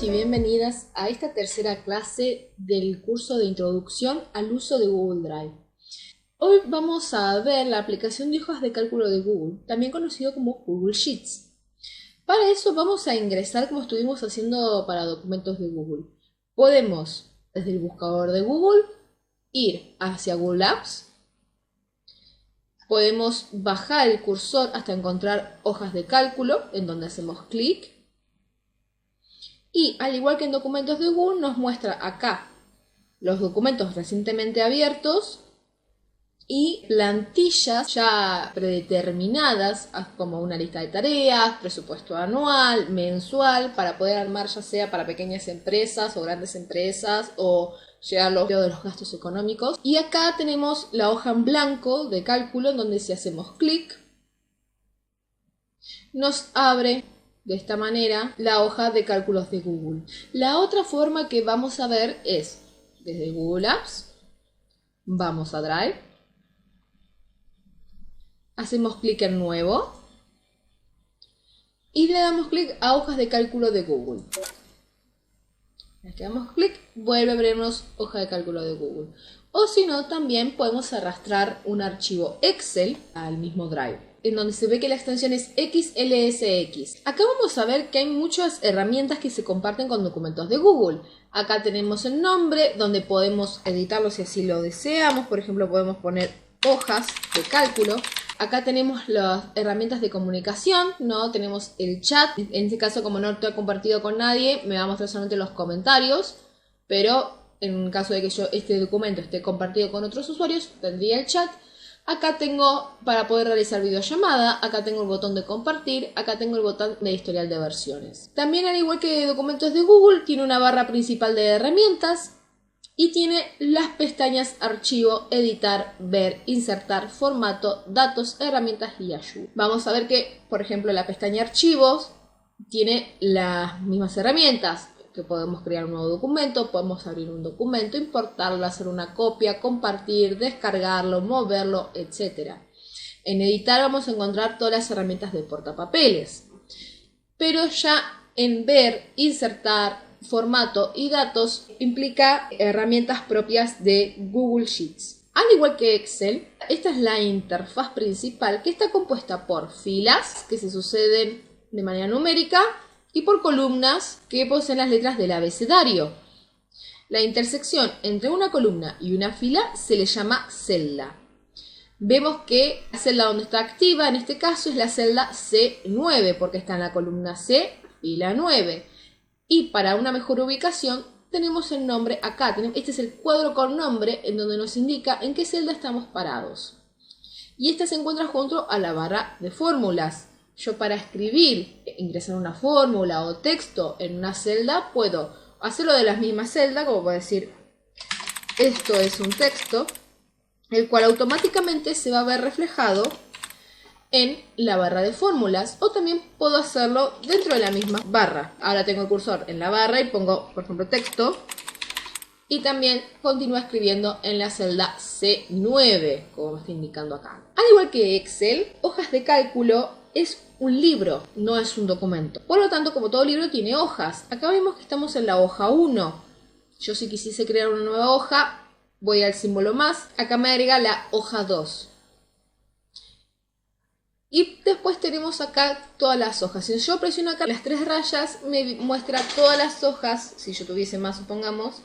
Bienvenidos y bienvenidas a esta tercera clase del curso de Introducción al uso de Google Drive. Hoy vamos a ver la aplicación de hojas de cálculo de Google, también conocido como Google Sheets. Para eso vamos a ingresar como estuvimos haciendo para documentos de Google. Podemos, desde el buscador de Google, ir hacia Google Apps. Podemos bajar el cursor hasta encontrar hojas de cálculo, en donde hacemos clic. Y al igual que en documentos de Google, nos muestra acá los documentos recientemente abiertos y plantillas ya predeterminadas, como una lista de tareas, presupuesto anual, mensual, para poder armar ya sea para pequeñas empresas o grandes empresas o llegar los de los gastos económicos. Y acá tenemos la hoja en blanco de cálculo, en donde si hacemos clic, nos abre de esta manera la hoja de cálculos de Google. La otra forma que vamos a ver es desde Google Apps, vamos a Drive, hacemos clic en Nuevo y le damos clic a hojas de cálculo de Google. Le damos clic, vuelve a abrirnos hoja de cálculo de Google. O si no, también podemos arrastrar un archivo Excel al mismo Drive, en donde se ve que la extensión es XLSX. Acá vamos a ver que hay muchas herramientas que se comparten con documentos de Google. Acá tenemos el nombre, donde podemos editarlo si así lo deseamos. Por ejemplo, podemos poner hojas de cálculo. Acá tenemos las herramientas de comunicación, ¿no? Tenemos el chat. En este caso, como no lo he compartido con nadie, me va a mostrar solamente los comentarios. Pero en caso de que este documento esté compartido con otros usuarios, tendría el chat. Acá tengo para poder realizar videollamada, acá tengo el botón de compartir, acá tengo el botón de historial de versiones. También, al igual que documentos de Google, tiene una barra principal de herramientas y tiene las pestañas archivo, editar, ver, insertar, formato, datos, herramientas y ayuda. Vamos a ver que, por ejemplo, la pestaña archivos tiene las mismas herramientas. Que podemos crear un nuevo documento, podemos abrir un documento, importarlo, hacer una copia, compartir, descargarlo, moverlo, etc. En editar vamos a encontrar todas las herramientas de portapapeles. Pero ya en ver, insertar, formato y datos implica herramientas propias de Google Sheets. Al igual que Excel, esta es la interfaz principal, que está compuesta por filas que se suceden de manera numérica y por columnas que poseen las letras del abecedario. La intersección entre una columna y una fila se le llama celda. Vemos que la celda donde está activa en este caso es la celda C9 porque está en la columna C, fila 9. Y para una mejor ubicación tenemos el nombre acá. Este es el cuadro con nombre en donde nos indica en qué celda estamos parados. Y esta se encuentra junto a la barra de fórmulas. Yo para escribir, ingresar una fórmula o texto en una celda, puedo hacerlo de la misma celda, como puedo decir, esto es un texto, el cual automáticamente se va a ver reflejado en la barra de fórmulas, o también puedo hacerlo dentro de la misma barra. Ahora tengo el cursor en la barra y pongo, por ejemplo, texto, y también continúa escribiendo en la celda C9, como me está indicando acá. Al igual que Excel, hojas de cálculo es un libro, no es un documento. Por lo tanto, como todo libro tiene hojas. Acá vemos que estamos en la hoja 1. Yo si quisiese crear una nueva hoja, voy al símbolo más. Acá me agrega la hoja 2. Y después tenemos acá todas las hojas. Si yo presiono acá las tres rayas, me muestra todas las hojas, si yo tuviese más, supongamos,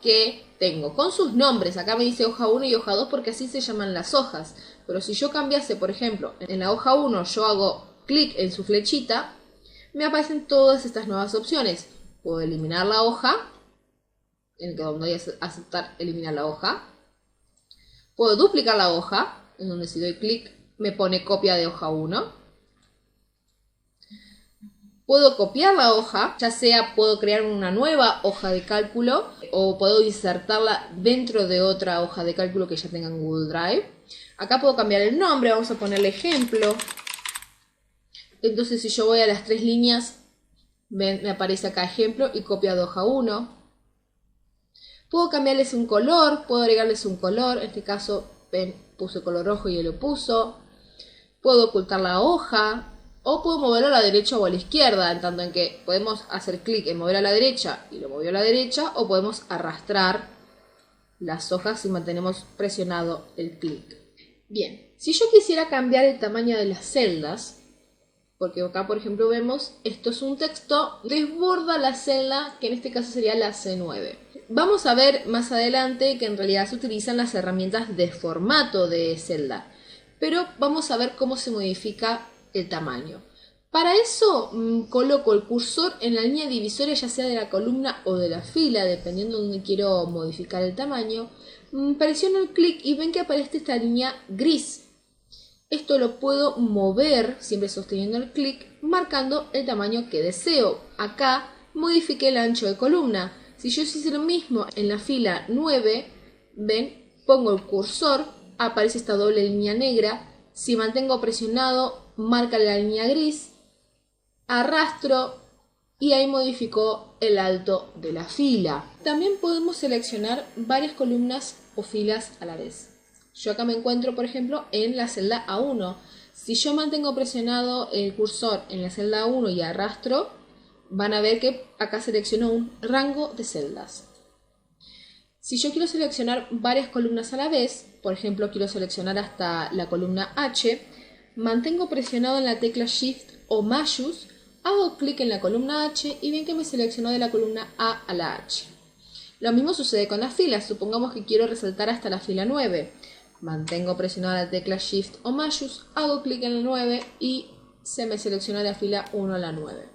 que tengo con sus nombres. Acá me dice hoja 1 y hoja 2 porque así se llaman las hojas. Pero si yo cambiase, por ejemplo, en la hoja 1 yo hago clic en su flechita, me aparecen todas estas nuevas opciones. Puedo eliminar la hoja, en donde voy a aceptar eliminar la hoja. Puedo duplicar la hoja, en donde si doy clic me pone copia de hoja 1. Puedo copiar la hoja, ya sea puedo crear una nueva hoja de cálculo o puedo insertarla dentro de otra hoja de cálculo que ya tenga en Google Drive. Acá puedo cambiar el nombre, vamos a ponerle ejemplo. Entonces si yo voy a las tres líneas, me aparece acá ejemplo y copia de hoja 1. Puedo cambiarles un color, puedo agregarles un color, en este caso ven, puse color rojo y él lo puso. Puedo ocultar la hoja. O puedo moverlo a la derecha o a la izquierda, en tanto en que podemos hacer clic en mover a la derecha y lo movió a la derecha, o podemos arrastrar las hojas si mantenemos presionado el clic. Bien, si yo quisiera cambiar el tamaño de las celdas, porque acá por ejemplo vemos, esto es un texto, desborda la celda, que en este caso sería la C9. Vamos a ver más adelante que en realidad se utilizan las herramientas de formato de celda, pero vamos a ver cómo se modifica el tamaño. Para eso coloco el cursor en la línea divisoria, ya sea de la columna o de la fila, dependiendo de donde quiero modificar el tamaño. Presiono el clic y ven que aparece esta línea gris. Esto lo puedo mover, siempre sosteniendo el clic, marcando el tamaño que deseo. Acá modifiqué el ancho de columna. Si yo hice lo mismo en la fila 9, ven, pongo el cursor, aparece esta doble línea negra. Si mantengo presionado, marca la línea gris, arrastro y ahí modificó el alto de la fila. También podemos seleccionar varias columnas o filas a la vez. Yo acá me encuentro, por ejemplo, en la celda A1. Si yo mantengo presionado el cursor en la celda A1 y arrastro, van a ver que acá selecciono un rango de celdas. Si yo quiero seleccionar varias columnas a la vez, por ejemplo, quiero seleccionar hasta la columna H, mantengo presionado en la tecla Shift o Mayús, hago clic en la columna H y ven que me seleccionó de la columna A a la H. Lo mismo sucede con las filas. Supongamos que quiero resaltar hasta la fila 9. Mantengo presionada la tecla Shift o Mayús, hago clic en la 9 y se me selecciona la fila 1 a la 9.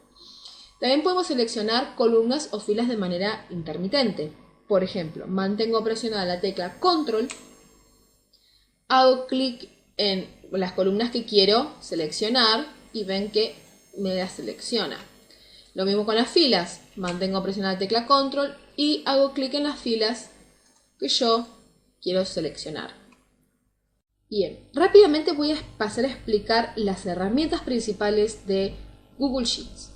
También podemos seleccionar columnas o filas de manera intermitente. Por ejemplo, mantengo presionada la tecla Control, hago clic en las columnas que quiero seleccionar y ven que me las selecciona. Lo mismo con las filas, mantengo presionada la tecla Control y hago clic en las filas que yo quiero seleccionar. Bien, rápidamente voy a pasar a explicar las herramientas principales de Google Sheets.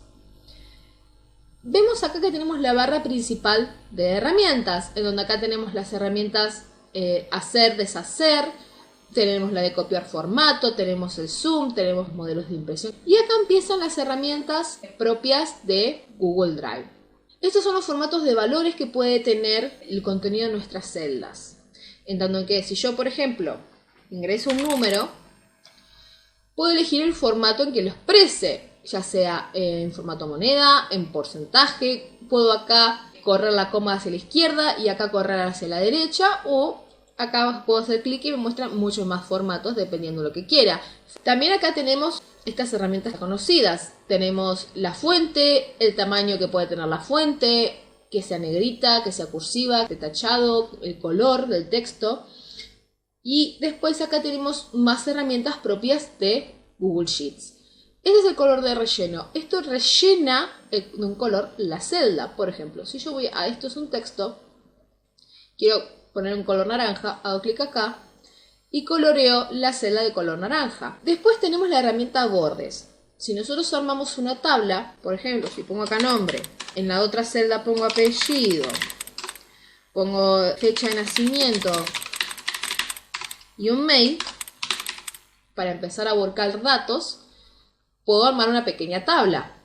Vemos acá que tenemos la barra principal de herramientas, en donde acá tenemos las herramientas hacer, deshacer, tenemos la de copiar formato, tenemos el zoom, tenemos modelos de impresión. Y acá empiezan las herramientas propias de Google Drive. Estos son los formatos de valores que puede tener el contenido de nuestras celdas. En tanto en que si yo, por ejemplo, ingreso un número, puedo elegir el formato en que lo exprese, ya sea en formato moneda, en porcentaje. Puedo acá correr la coma hacia la izquierda y acá correr hacia la derecha, o acá puedo hacer clic y me muestra muchos más formatos dependiendo de lo que quiera. También acá tenemos estas herramientas conocidas. Tenemos la fuente, el tamaño que puede tener la fuente, que sea negrita, que sea cursiva, que tachado, el color del texto. Y después acá tenemos más herramientas propias de Google Sheets. Este es el color de relleno. Esto rellena de un color la celda. Por ejemplo, si yo voy a esto es un texto, quiero poner un color naranja, hago clic acá y coloreo la celda de color naranja. Después tenemos la herramienta bordes. Si nosotros armamos una tabla, por ejemplo, si pongo acá nombre, en la otra celda pongo apellido, pongo fecha de nacimiento y un mail, para empezar a volcar datos, puedo armar una pequeña tabla.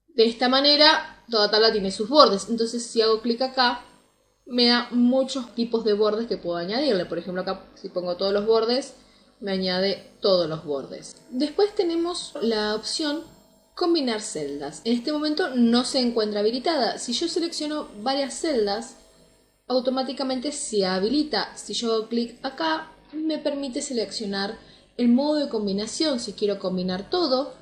De esta manera, toda tabla tiene sus bordes. Entonces, si hago clic acá, me da muchos tipos de bordes que puedo añadirle. Por ejemplo, acá si pongo todos los bordes, me añade todos los bordes. Después tenemos la opción combinar celdas. En este momento no se encuentra habilitada. Si yo selecciono varias celdas, automáticamente se habilita. Si yo hago clic acá, me permite seleccionar el modo de combinación. Si quiero combinar todo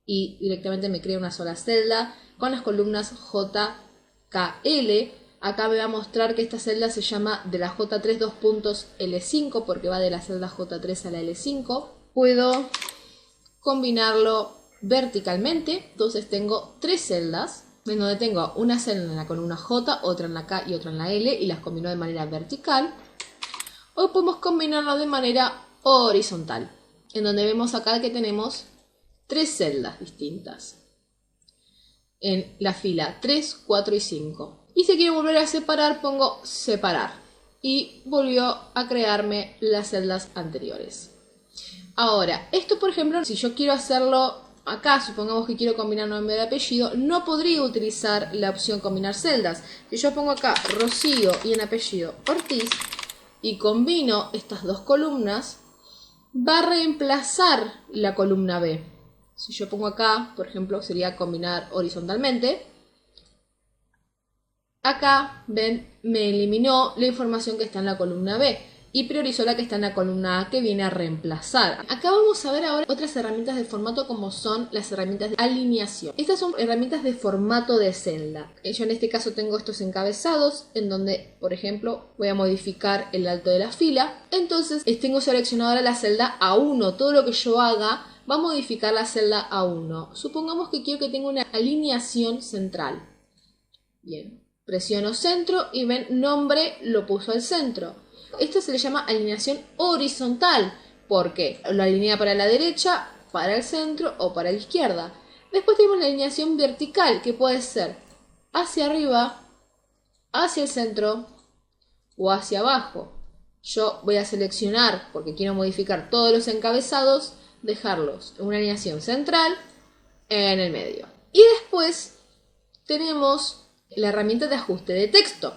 y directamente me crea una sola celda con las columnas JKL. Acá me va a mostrar que esta celda se llama de la J3 2 puntos L5 porque va de la celda J3 a la L5. Puedo combinarlo verticalmente. Entonces tengo tres celdas en donde tengo una celda en la columna J, otra en la K y otra en la L y las combino de manera vertical. O podemos combinarlo de manera horizontal, en donde vemos acá que tenemos tres celdas distintas en la fila 3, 4 y 5. Y si quiero volver a separar, pongo separar y volvió a crearme las celdas anteriores. Ahora, esto por ejemplo, si yo quiero hacerlo acá, supongamos que quiero combinar nombre de apellido, no podría utilizar la opción combinar celdas. Si yo pongo acá Rocío y en apellido Ortiz y combino estas dos columnas, va a reemplazar la columna B. Si yo pongo acá, por ejemplo, sería combinar horizontalmente. Acá, ven, me eliminó la información que está en la columna B y priorizó la que está en la columna A, que viene a reemplazar. Acá vamos a ver ahora otras herramientas de formato, como son las herramientas de alineación. Estas son herramientas de formato de celda. Yo en este caso tengo estos encabezados en donde, por ejemplo, voy a modificar el alto de la fila. Entonces tengo seleccionado ahora la celda A1. Todo lo que yo haga va a modificar la celda A1. Supongamos que quiero que tenga una alineación central. Bien, presiono centro y ven, nombre lo puso al centro. Esto se le llama alineación horizontal, porque lo alinea para la derecha, para el centro o para la izquierda. Después tenemos la alineación vertical, que puede ser hacia arriba, hacia el centro o hacia abajo. Yo voy a seleccionar, porque quiero modificar todos los encabezados, dejarlos en una alineación central en el medio. Y después tenemos la herramienta de ajuste de texto.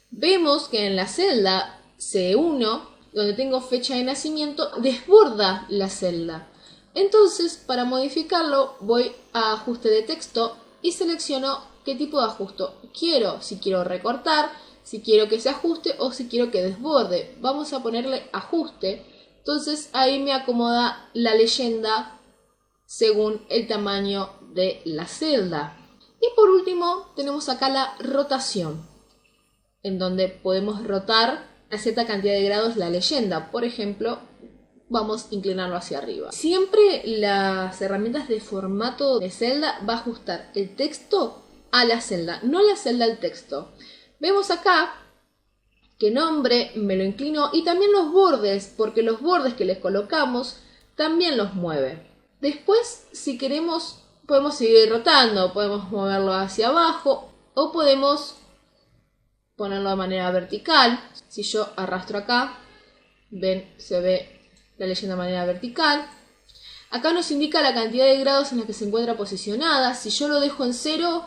Vemos que en la celda C1, donde tengo fecha de nacimiento, desborda la celda. Entonces, para modificarlo, voy a ajuste de texto y selecciono qué tipo de ajuste quiero. Si quiero recortar, si quiero que se ajuste o si quiero que desborde. Vamos a ponerle ajuste. Entonces ahí me acomoda la leyenda según el tamaño de la celda. Y por último tenemos acá la rotación, en donde podemos rotar a cierta cantidad de grados la leyenda. Por ejemplo, vamos a inclinarlo hacia arriba. Siempre las herramientas de formato de celda va a ajustar el texto a la celda, no la celda al texto. Vemos acá que nombre me lo inclinó y también los bordes, porque los bordes que les colocamos también los mueve. Después, si queremos, podemos seguir rotando, podemos moverlo hacia abajo o podemos ponerlo de manera vertical. Si yo arrastro acá, ven, se ve la leyenda de manera vertical. Acá nos indica la cantidad de grados en los que se encuentra posicionada. Si yo lo dejo en 0,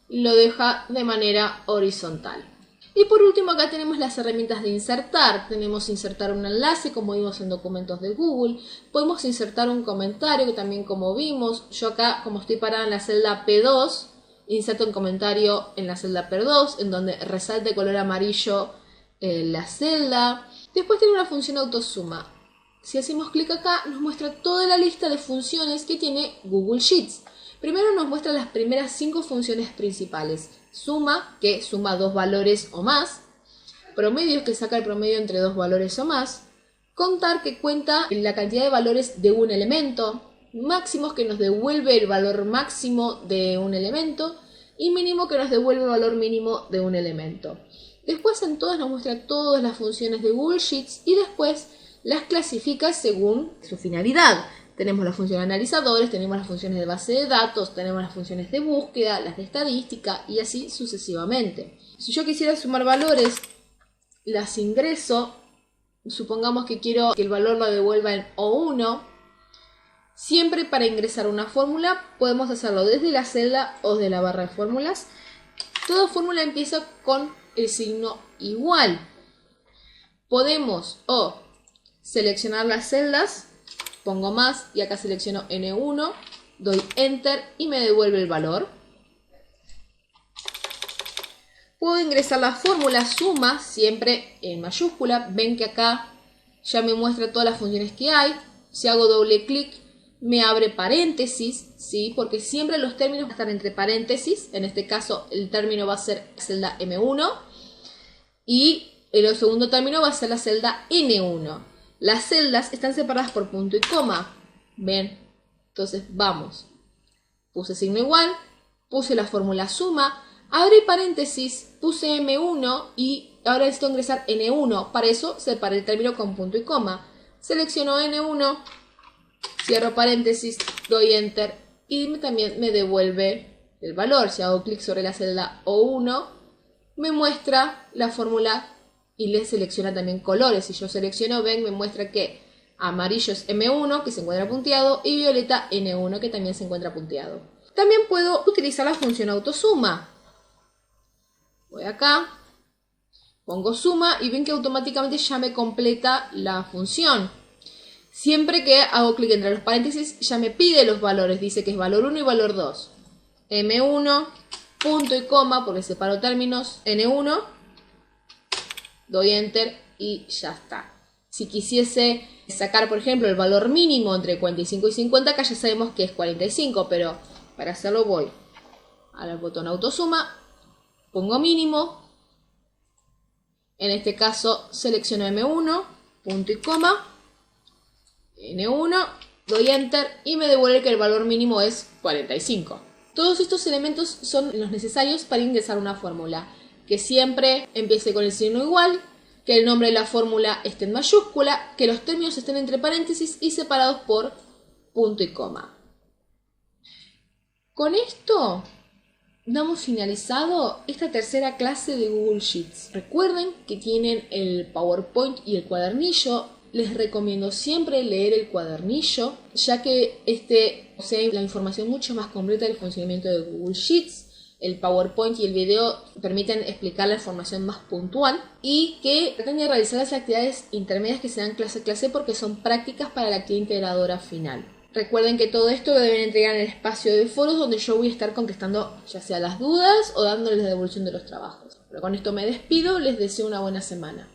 lo deja de manera horizontal. Y por último acá tenemos las herramientas de insertar. Tenemos insertar un enlace, como vimos en documentos de Google. Podemos insertar un comentario, que también como vimos. Yo acá, como estoy parada en la celda P2, inserto un comentario en la celda P2, en donde resalta de color amarillo la celda. Después tiene una función autosuma. Si hacemos clic acá, nos muestra toda la lista de funciones que tiene Google Sheets. Primero nos muestra las primeras 5 funciones principales. Suma, que suma 2 valores o más. Promedios, que saca el promedio entre 2 valores o más. Contar, que cuenta la cantidad de valores de un elemento. Máximos, que nos devuelve el valor máximo de un elemento. Y mínimo, que nos devuelve el valor mínimo de un elemento. Después en todas nos muestra todas las funciones de Google Sheets y después las clasifica según su finalidad. Tenemos las funciones de analizadores, tenemos las funciones de base de datos, tenemos las funciones de búsqueda, las de estadística y así sucesivamente. Si yo quisiera sumar valores, las ingreso. Supongamos que quiero que el valor lo devuelva en O1. Siempre para ingresar una fórmula podemos hacerlo desde la celda o de la barra de fórmulas. Toda fórmula empieza con el signo igual. Podemos seleccionar las celdas, pongo más y acá selecciono N1, doy Enter y me devuelve el valor. Puedo ingresar la fórmula suma, siempre en mayúscula. Ven que acá ya me muestra todas las funciones que hay. Si hago doble clic, me abre paréntesis, ¿sí? Porque siempre los términos van a estar entre paréntesis. En este caso, el término va a ser celda M1 y el segundo término va a ser la celda N1. Las celdas están separadas por punto y coma. ¿Ven? Entonces, vamos. Puse signo igual, puse la fórmula suma, abrí paréntesis, puse M1 y ahora necesito ingresar N1. Para eso, separé el término con punto y coma. Selecciono N1, cierro paréntesis, doy Enter y también me devuelve el valor. Si hago clic sobre la celda O1, me muestra la fórmula y le selecciona también colores. Si yo selecciono, ven, me muestra que Amarillo es M1, que se encuentra punteado, y violeta N1, que también se encuentra punteado. También puedo utilizar la función autosuma. Voy acá, pongo suma y ven que automáticamente ya me completa la función. Siempre que hago clic entre los paréntesis ya me pide los valores, dice que es valor 1 y valor 2. M1, punto y coma, porque separo términos, N1, doy enter y ya está. Si quisiese sacar, por ejemplo, el valor mínimo entre 45 y 50, acá ya sabemos que es 45, pero para hacerlo voy al botón autosuma, pongo mínimo, en este caso selecciono M1, punto y coma, N1, doy enter y me devuelve que el valor mínimo es 45. Todos estos elementos son los necesarios para ingresar una fórmula, que siempre empiece con el signo igual, que el nombre de la fórmula esté en mayúscula, que los términos estén entre paréntesis y separados por punto y coma. Con esto damos finalizado esta tercera clase de Google Sheets. Recuerden que tienen el PowerPoint y el cuadernillo. Les recomiendo siempre leer el cuadernillo, ya que posee la información mucho más completa del funcionamiento de Google Sheets. El PowerPoint y el video permiten explicar la información más puntual y que traten de realizar las actividades intermedias que se dan clase a clase porque son prácticas para la actividad integradora final. Recuerden que todo esto lo deben entregar en el espacio de foros donde yo voy a estar contestando ya sea las dudas o dándoles la devolución de los trabajos. Pero con esto me despido, les deseo una buena semana.